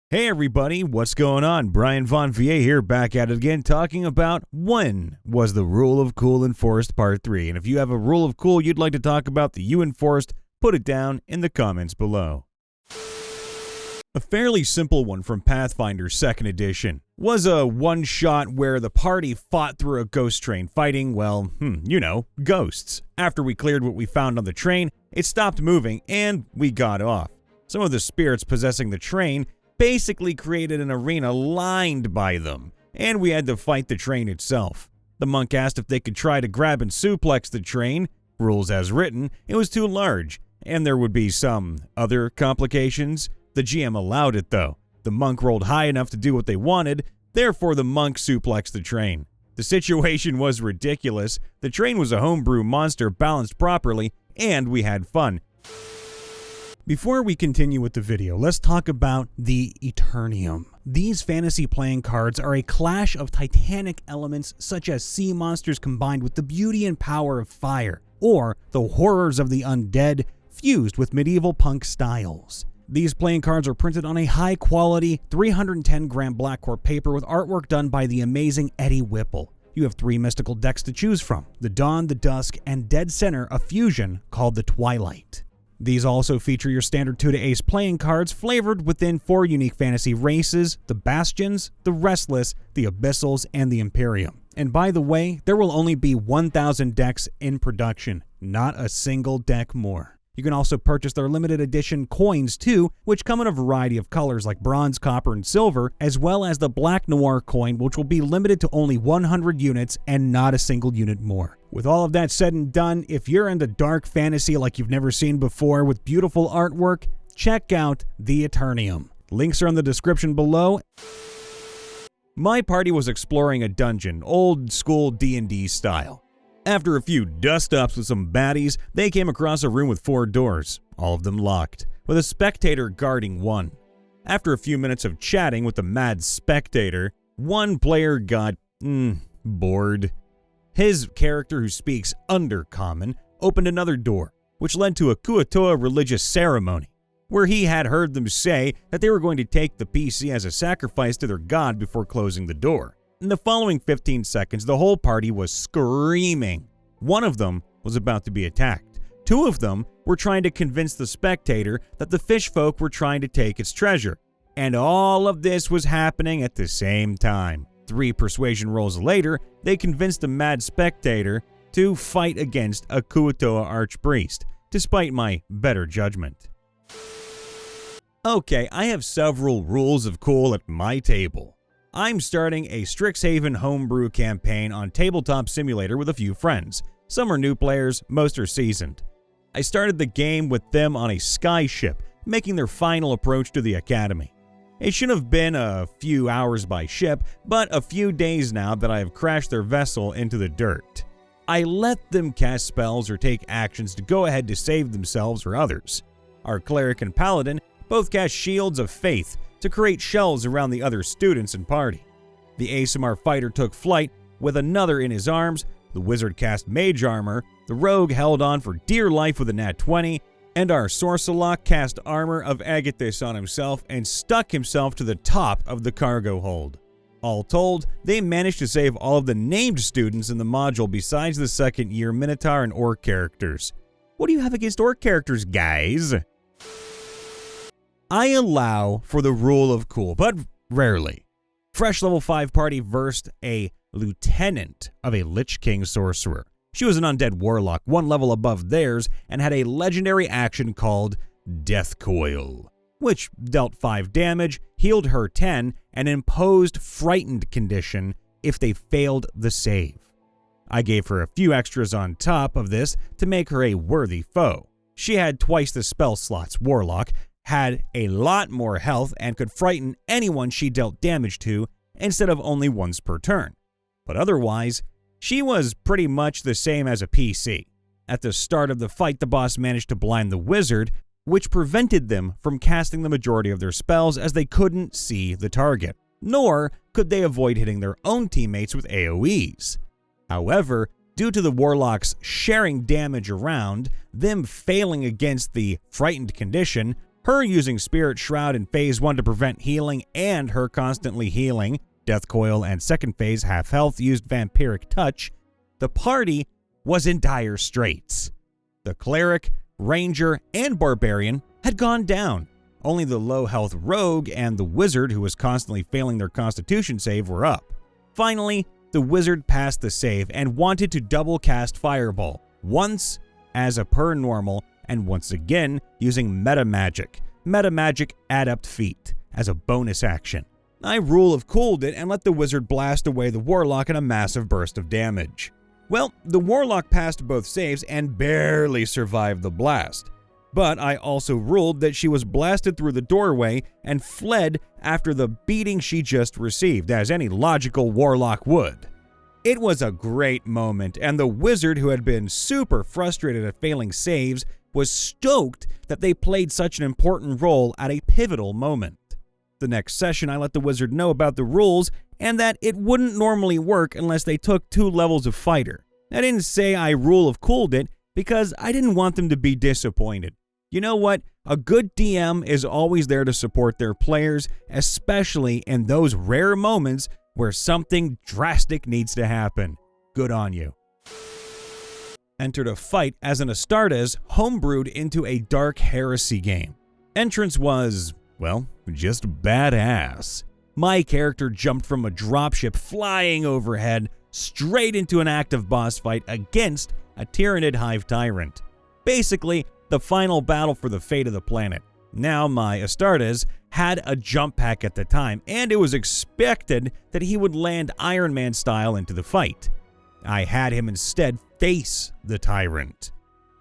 Hey everybody, what's going on? Brian Von VA here, back at it again, talking about when was the Rule of Cool enforced Part 3. And if you have a Rule of Cool you'd like to talk about that you enforced, put it down in the comments below. A fairly simple one from Pathfinder 2nd Edition was a one-shot where the party fought through a ghost train fighting, well, ghosts. After we cleared what we found on the train, it stopped moving and we got off. Some of the spirits possessing the train basically created an arena lined by them, and we had to fight the train itself. The monk asked if they could try to grab and suplex the train. Rules as written, it was too large, and there would be some other complications. The GM allowed it though. The monk rolled high enough to do what they wanted, therefore the monk suplexed the train. The situation was ridiculous. The train was a homebrew monster balanced properly, and we had fun. Before we continue with the video, let's talk about the Eternium. These fantasy playing cards are a clash of titanic elements such as sea monsters combined with the beauty and power of fire, or the horrors of the undead fused with medieval punk styles. These playing cards are printed on a high-quality 310-gram blackcore paper with artwork done by the amazing Eddie Whipple. You have 3 mystical decks to choose from: the Dawn, the Dusk, and dead center a fusion called the Twilight. These also feature your standard 2 to ace playing cards flavored within 4 unique fantasy races: the Bastions, the Restless, the Abyssals, and the Imperium. And by the way, there will only be 1,000 decks in production, not a single deck more. You can also purchase their limited edition coins too, which come in a variety of colors like bronze, copper, and silver, as well as the Black Noir coin, which will be limited to only 100 units and not a single unit more. With all of that said and done, if you're into dark fantasy like you've never seen before with beautiful artwork, check out the Eternium. Links are in the description below. My party was exploring a dungeon, old school D&D style. After a few dust-ups with some baddies, they came across a room with 4 doors, all of them locked, with a spectator guarding one. After a few minutes of chatting with the mad spectator, one player got, bored. His character, who speaks Undercommon, opened another door, which led to a Kuatoa religious ceremony, where he had heard them say that they were going to take the PC as a sacrifice to their god before closing the door. In the following 15 seconds, the whole party was screaming. One of them was about to be attacked. 2 of them were trying to convince the spectator that the fish folk were trying to take its treasure. And all of this was happening at the same time. 3 persuasion rolls later, they convinced the mad spectator to fight against a Kuatoa archpriest, despite my better judgment. Okay, I have several rules of cool at my table. I'm starting a Strixhaven homebrew campaign on Tabletop Simulator with a few friends. Some are new players, most are seasoned. I started the game with them on a skyship, making their final approach to the academy. It should have been a few hours by ship, but a few days now that I have crashed their vessel into the dirt. I let them cast spells or take actions to go ahead to save themselves or others. Our cleric and paladin both cast shields of faith to create shells around the other students and party. The ASMR fighter took flight with another in his arms, the wizard cast mage armor, the rogue held on for dear life with a nat 20, and our sorcerer cast armor of Agathis on himself and stuck himself to the top of the cargo hold. All told, they managed to save all of the named students in the module besides the second year Minotaur and Orc characters. What do you have against Orc characters, guys? I allow for the rule of cool, but rarely. Fresh level 5 party versed a lieutenant of a Lich King sorcerer. She was an undead warlock, 1 level above theirs, and had a legendary action called Death Coil, which dealt 5 damage, healed her 10, and imposed frightened condition if they failed the save. I gave her a few extras on top of this to make her a worthy foe. She had twice the spell slots, Warlock, had a lot more health, and could frighten anyone she dealt damage to instead of only once per turn. But otherwise, she was pretty much the same as a PC. At the start of the fight, the boss managed to blind the wizard, which prevented them from casting the majority of their spells as they couldn't see the target, nor could they avoid hitting their own teammates with AoEs. However, due to the warlocks sharing damage around, them failing against the frightened condition, Her using Spirit Shroud in Phase 1 to prevent healing and her constantly healing, Death Coil, and second phase half health used Vampiric Touch, the party was in dire straits. The Cleric, Ranger, and Barbarian had gone down. Only the low-health Rogue and the Wizard, who was constantly failing their Constitution save, were up. Finally, the Wizard passed the save and wanted to double cast Fireball, once as a per normal and once again using Meta Magic Adept Feat, as a bonus action. I Rule of Cooled it and let the Wizard blast away the Warlock in a massive burst of damage. Well, the Warlock passed both saves and barely survived the blast. But I also ruled that she was blasted through the doorway and fled after the beating she just received, as any logical Warlock would. It was a great moment, and the Wizard, who had been super frustrated at failing saves, was stoked that they played such an important role at a pivotal moment. The next session, I let the Wizard know about the rules and that it wouldn't normally work unless they took 2 levels of fighter. I didn't say I Rule of Cooled it because I didn't want them to be disappointed. You know what? A good DM is always there to support their players, especially in those rare moments where something drastic needs to happen. Good on you. Entered a fight as an Astartes homebrewed into a Dark Heresy game. Entrance was, well, just badass. My character jumped from a dropship flying overhead straight into an active boss fight against a Tyranid Hive Tyrant. Basically, the final battle for the fate of the planet. Now, my Astartes had a jump pack at the time, and it was expected that he would land Iron Man style into the fight. I had him instead face the Tyrant,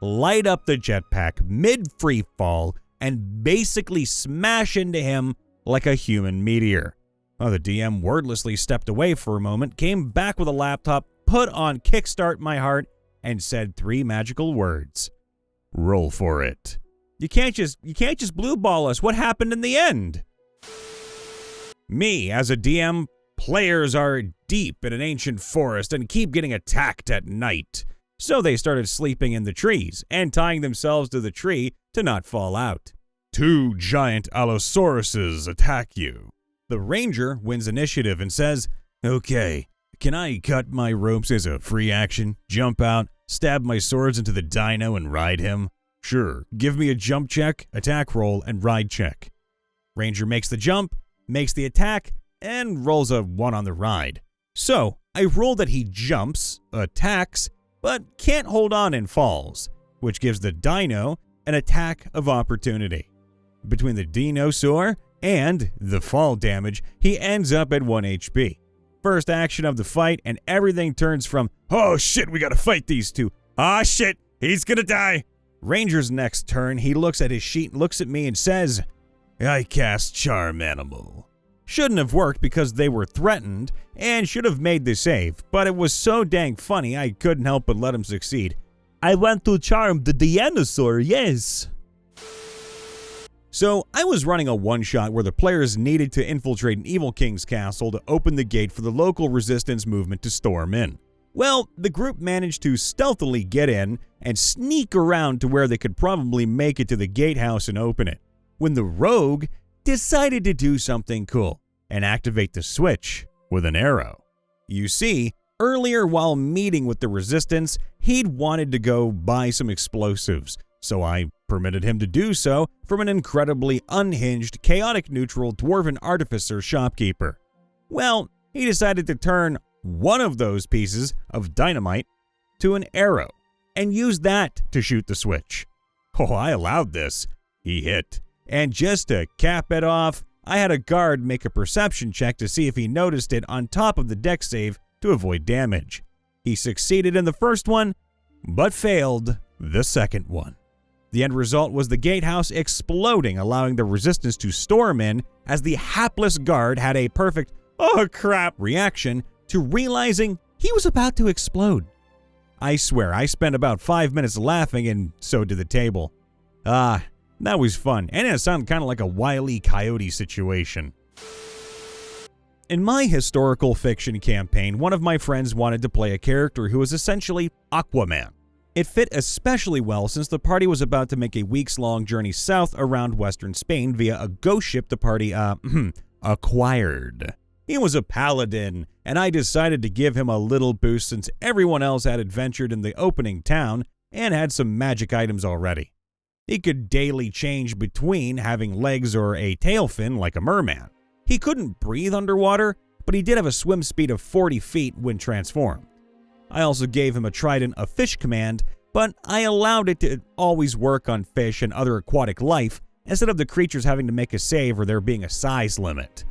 light up the jetpack mid-free fall, and basically smash into him like a human meteor. Oh, the DM wordlessly stepped away for a moment, came back with a laptop, put on Kickstart My Heart, and said 3 magical words. Roll for it. You can't just blue ball us. What happened in the end? Me, as a DM, players are deep in an ancient forest and keep getting attacked at night. So they started sleeping in the trees and tying themselves to the tree to not fall out. 2 giant Allosauruses attack you. The Ranger wins initiative and says, "Okay, can I cut my ropes as a free action, jump out, stab my swords into the dino and ride him? Sure, give me a jump check, attack roll, and ride check." Ranger makes the jump, makes the attack, and rolls a 1 on the ride. So, I roll that he jumps, attacks, but can't hold on and falls, which gives the dino an attack of opportunity. Between the dinosaur and the fall damage, he ends up at 1 HP. First action of the fight, and everything turns from, "Oh shit, we gotta fight these two. Ah shit, he's gonna die." Ranger's next turn, he looks at his sheet, looks at me, and says, "I cast Charm Animal." Shouldn't have worked because they were threatened, and should have made the save, but it was so dang funny I couldn't help but let him succeed. "I want to charm the dinosaur, yes." So, I was running a one-shot where the players needed to infiltrate an Evil King's castle to open the gate for the local resistance movement to storm in. Well, the group managed to stealthily get in and sneak around to where they could probably make it to the gatehouse and open it, when the Rogue decided to do something cool and activate the switch with an arrow. You see, earlier while meeting with the resistance, he'd wanted to go buy some explosives, so I permitted him to do so from an incredibly unhinged, chaotic neutral dwarven artificer shopkeeper. Well, he decided to turn one of those pieces of dynamite to an arrow and use that to shoot the switch. Oh, I allowed this. He hit. And just to cap it off, I had a guard make a perception check to see if he noticed it on top of the dex save to avoid damage. He succeeded in the first one, but failed the second one. The end result was the gatehouse exploding, allowing the resistance to storm in, as the hapless guard had a perfect "oh crap" reaction to realizing he was about to explode. I swear, I spent about 5 minutes laughing, and so did the table. That was fun, and it sounded kind of like a Wile E. Coyote situation. In my historical fiction campaign, one of my friends wanted to play a character who was essentially Aquaman. It fit especially well since the party was about to make a weeks-long journey south around western Spain via a ghost ship the party, acquired. He was a paladin, and I decided to give him a little boost since everyone else had adventured in the opening town and had some magic items already. He could daily change between having legs or a tail fin like a merman. He couldn't breathe underwater, but he did have a swim speed of 40 feet when transformed. I also gave him a trident of fish command, but I allowed it to always work on fish and other aquatic life instead of the creatures having to make a save or there being a size limit.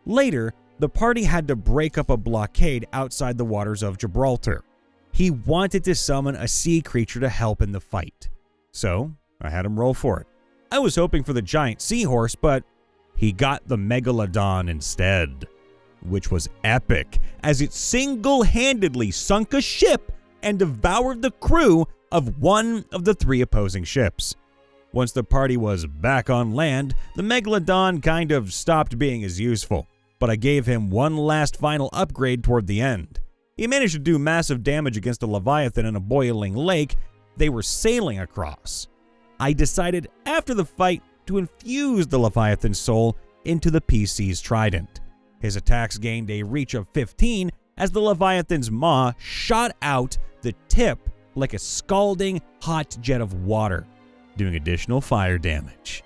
Later, the party had to break up a blockade outside the waters of Gibraltar. He wanted to summon a sea creature to help in the fight, so I had him roll for it. I was hoping for the giant seahorse, but he got the Megalodon instead, which was epic, as it single-handedly sunk a ship and devoured the crew of one of the 3 opposing ships. Once the party was back on land, the Megalodon kind of stopped being as useful, but I gave him one last final upgrade toward the end. He managed to do massive damage against a Leviathan in a boiling lake they were sailing across. I decided after the fight to infuse the Leviathan's soul into the PC's trident. His attacks gained a reach of 15 as the Leviathan's maw shot out the tip like a scalding hot jet of water, doing additional fire damage.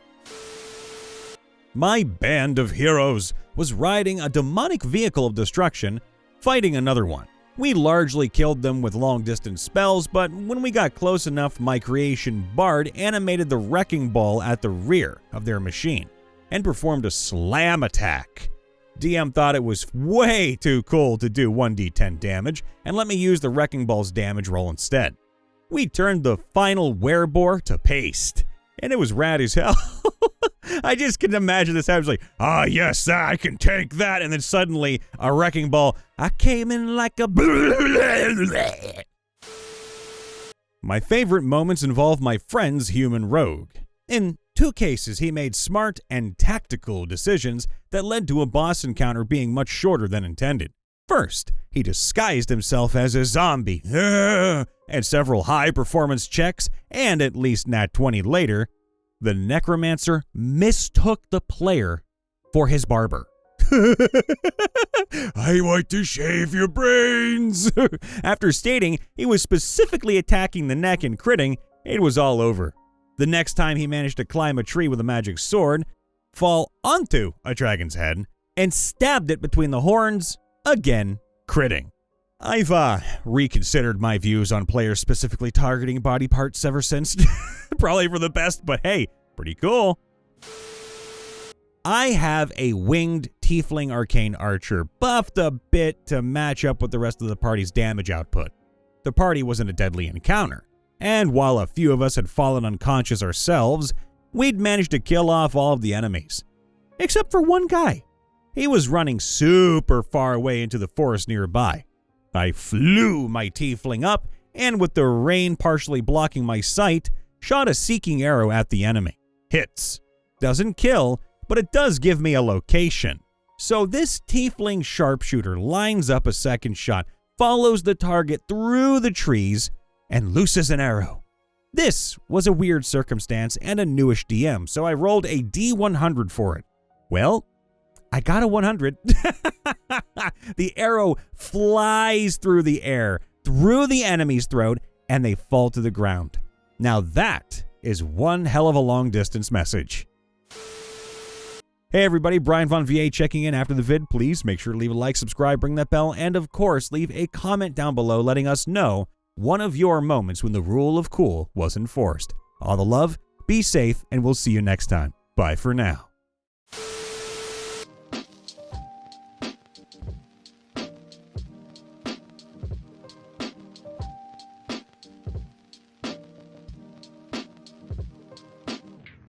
My band of heroes was riding a demonic vehicle of destruction, fighting another one. We largely killed them with long-distance spells, but when we got close enough, my creation Bard animated the wrecking ball at the rear of their machine and performed a slam attack. DM thought it was way too cool to do 1d10 damage and let me use the wrecking ball's damage roll instead. We turned the final werebore to paste, and it was rad as hell. I just can imagine this happens like, yes, I can take that, and then suddenly a wrecking ball, I came in like a My favorite moments involve my friend's human rogue. In 2 cases, he made smart and tactical decisions that led to a boss encounter being much shorter than intended. First, he disguised himself as a zombie, and several high-performance checks, and at least nat 20 later, the necromancer mistook the player for his barber. I want to shave your brains. After stating he was specifically attacking the neck and critting, it was all over. The next time he managed to climb a tree with a magic sword, fall onto a dragon's head, and stabbed it between the horns, again critting. I've reconsidered my views on players specifically targeting body parts ever since. Probably for the best, but hey, pretty cool. I have a winged tiefling arcane archer buffed a bit to match up with the rest of the party's damage output. The party wasn't a deadly encounter, and while a few of us had fallen unconscious ourselves, we'd managed to kill off all of the enemies. Except for one guy. He was running super far away into the forest nearby. I flew my tiefling up, and with the rain partially blocking my sight, shot a seeking arrow at the enemy. Hits. Doesn't kill, but it does give me a location. So this tiefling sharpshooter lines up a second shot, follows the target through the trees, and looses an arrow. This was a weird circumstance and a newish DM, so I rolled a D100 for it. Well, I got a 100. The arrow flies through the air, through the enemy's throat, and they fall to the ground. Now that is one hell of a long-distance message. Hey everybody, Brian Von VA checking in after the vid. Please make sure to leave a like, subscribe, ring that bell, and of course, leave a comment down below letting us know one of your moments when the rule of cool was enforced. All the love, be safe, and we'll see you next time. Bye for now.